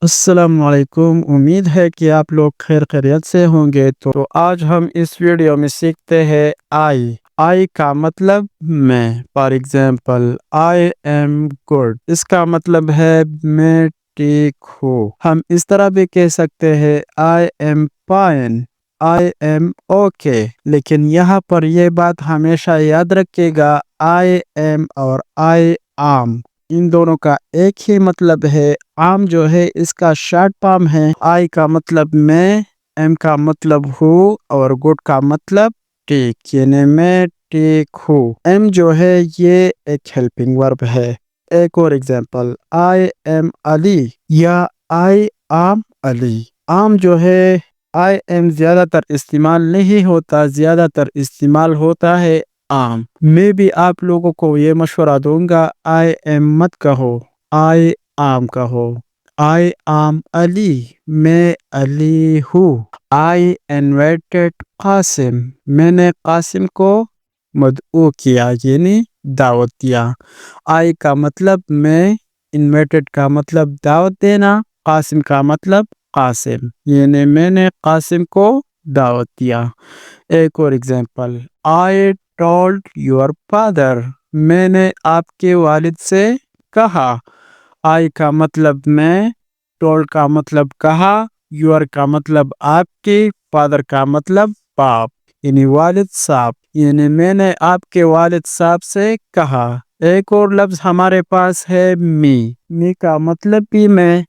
السلام علیکم، امید ہے کہ آپ لوگ خیر خیریت سے ہوں گے۔ تو آج ہم اس ویڈیو میں سیکھتے ہیں آئی کا مطلب میں۔ For example I am good, اس کا مطلب ہے میں ٹھیک ہوں۔ ہم اس طرح بھی کہہ سکتے ہیں I am fine, I am okay, لیکن یہاں پر یہ بات ہمیشہ یاد رکھے گا، آئی ایم اور آئی آم ان دونوں کا ایک ہی مطلب ہے۔ عام جو ہے اس کا شارٹ فارم ہے۔ آئی کا مطلب میں، ایم کا مطلب ہوں اور گڈ کا مطلب ٹھیک، یعنی میں ٹھیک ہوں۔ ایم جو ہے یہ ایک ہیلپنگ ورب ہے۔ ایک اور ایگزامپل، آئی ایم علی یا آئی آم علی۔ عام جو ہے آئی ایم زیادہ تر استعمال نہیں ہوتا، زیادہ تر استعمال ہوتا ہے عام۔ میں بھی آپ لوگوں کو یہ مشورہ دوں گا، آئی ایم مت کہو، آئی آم کہو۔ آئی آم علی، میں علی ہوں۔ آئی انویٹڈ قاسم، میں نے قاسم کو مدعو کیا، یعنی دعوت دیا۔ آئی کا مطلب میں، انویٹڈ کا مطلب دعوت دینا، قاسم کا مطلب قاسم، یعنی میں نے قاسم کو دعوت دیا۔ ایک اور example, I told your father, میں نے آپ کے والد سے کہا۔ آئی کا مطلب میں، ٹولڈ کا مطلب کہا، یور کا مطلب آپ کی، فادر کا مطلب باپ، یعنی والد صاحب، یعنی میں نے آپ کے والد صاحب سے کہا۔ ایک اور لفظ ہمارے پاس ہے می کا مطلب بھی میں،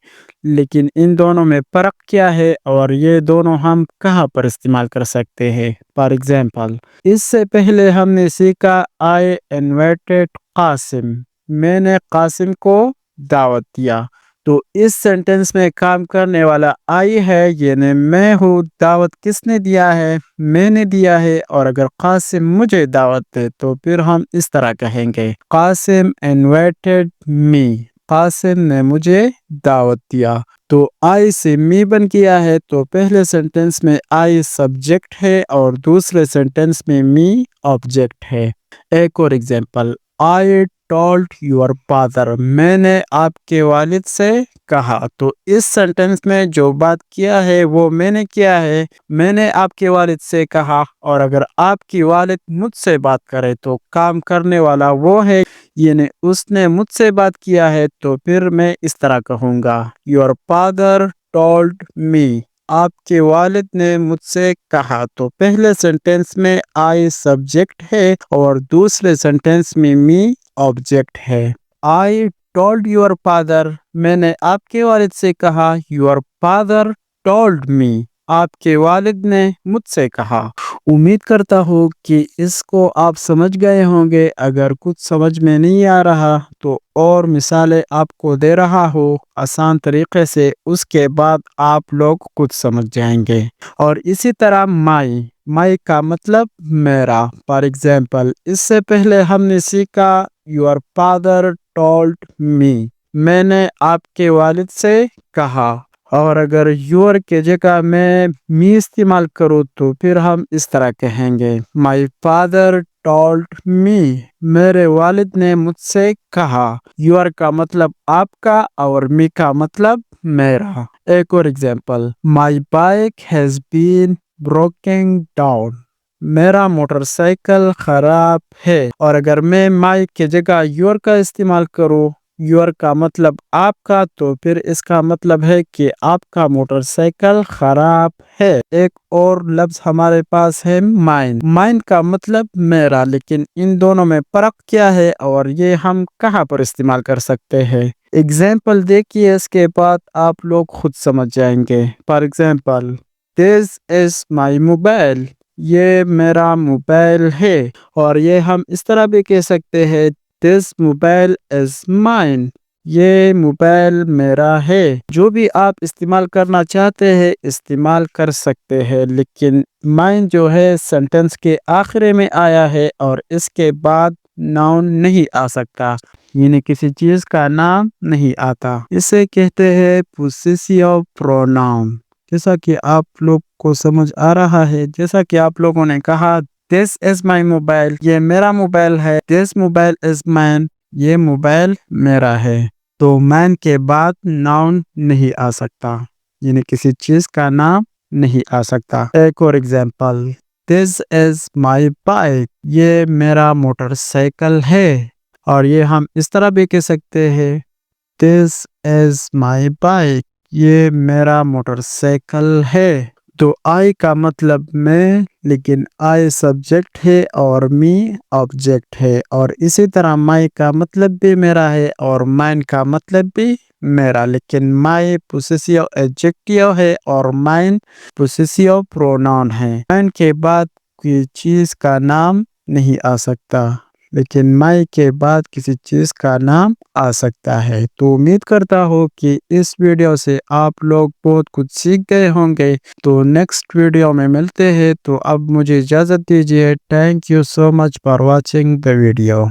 لیکن ان دونوں میں فرق کیا ہے اور یہ دونوں ہم کہاں پر استعمال کر سکتے ہیں؟ فار ایگزامپل، اس سے پہلے ہم نے سیکھا آئی انویٹڈ قاسم، میں نے قاسم کو دعوت دیا۔ تو اس سینٹنس میں کام کرنے والا آئی ہے، یعنی میں ہوں۔ دعوت کس نے دیا ہے؟ میں نے دیا ہے۔ اور اگر قاسم مجھے دعوت دے تو پھر ہم اس طرح کہیں گے، قاسم انویٹڈ می، قاسم نے مجھے دعوت دیا۔ تو آئی سے می بن گیا ہے، تو پہلے سینٹنس میں آئی سبجیکٹ ہے اور دوسرے سینٹنس میں می آبجیکٹ ہے۔ ایک اور example, I told your father, میں نے آپ کے والد سے کہا۔ تو اس سینٹنس میں جو بات کیا ہے وہ میں نے کیا ہے، میں نے آپ کے والد سے کہا۔ اور اگر آپ کی والد مجھ سے بات کرے تو کام کرنے والا وہ ہے، یعنی اس نے مجھ سے بات کیا ہے، تو پھر میں اس طرح کہوں گا، یور فادر ٹولڈ می، آپ کے والد نے مجھ سے کہا۔ تو پہلے سینٹنس میں آئی سبجیکٹ ہے اور دوسرے سینٹنس میں می آبجیکٹ ہے۔ آئی ٹولڈ یور فادر، میں نے آپ کے والد سے کہا، یور فادر ٹولڈ می، آپ کے والد نے مجھ سے کہا۔ امید کرتا ہوں کہ اس کو آپ سمجھ گئے ہوں گے۔ اگر کچھ سمجھ میں نہیں آ رہا تو اور مثالیں آپ کو دے رہا ہوں آسان طریقے سے، اس کے بعد آپ لوگ کچھ سمجھ جائیں گے۔ اور اسی طرح مائی کا مطلب میرا۔ فار ایگزامپل، اس سے پہلے ہم نے سیکھا یور فادر ٹولڈ می، میں نے آپ کے والد سے کہا۔ اور اگر یور کے جگہ میں می استعمال کروں تو پھر ہم اس طرح کہیں گے، مائی فادر ٹولڈ می، میرے والد نے مجھ سے کہا۔ یور کا مطلب آپ کا اور می کا مطلب میرا۔ ایک اور example, my bike has been broken down, میرا موٹر سائیکل خراب ہے۔ اور اگر میں مائی کے جگہ یور کا استعمال کروں، یور کا مطلب آپ کا، تو پھر اس کا مطلب ہے کہ آپ کا موٹر سائیکل خراب ہے۔ ایک اور لفظ ہمارے پاس ہے مائن کا مطلب میرا، لیکن ان دونوں میں فرق کیا ہے اور یہ ہم کہاں پر استعمال کر سکتے ہیں؟ ایگزامپل دیکھیے، اس کے بعد آپ لوگ خود سمجھ جائیں گے۔ For example, this is my mobile, یہ میرا موبائل ہے۔ اور یہ ہم اس طرح بھی کہہ سکتے ہیں، دس موبائل از مائن، یہ موبائل میرا ہے۔ جو بھی آپ استعمال کرنا چاہتے ہیں استعمال کر سکتے ہیں، لیکن مائن جو ہے سینٹنس کے آخر میں آیا ہے اور اس کے بعد ناؤن نہیں آ سکتا، یعنی کسی چیز کا نام نہیں آتا۔ اسے کہتے ہیں پوسیسیو پروناؤن۔ جیسا کہ آپ لوگ کو سمجھ آ رہا ہے، جیسا کہ آپ لوگوں نے کہا، دس از مائی موبائل، یہ میرا موبائل ہے۔ دس موبائل از مائن، یہ موبائل میرا ہے۔ تو مین کے بعد ناؤن نہیں آ سکتا، یعنی کسی چیز کا نام نہیں آ سکتا۔ ایک اور example, this is my bike, یہ میرا موٹر سائیکل ہے۔ اور یہ ہم اس طرح بھی کہہ سکتے ہیں، دس از مائی بائک، یہ میرا موٹر سائیکل ہے۔ تو آئی کا مطلب میں، لیکن آئی سبجیکٹ ہے اور می آبجیکٹ ہے، اور اسی طرح مائی کا مطلب بھی میرا ہے اور مائن کا مطلب بھی میرا، لیکن مائی پوسیسیو ایڈجیکٹیو ہے اور مائن پوسیسیو پروناؤن ہے۔ مائن کے بعد کوئی چیز کا نام نہیں آ سکتا، لیکن مائی کے بعد کسی چیز کا نام آ سکتا ہے۔ تو امید کرتا ہوں کہ اس ویڈیو سے آپ لوگ بہت کچھ سیکھ گئے ہوں گے۔ تو نیکسٹ ویڈیو میں ملتے ہیں، تو اب مجھے اجازت دیجیے۔ Thank you so much for watching the video.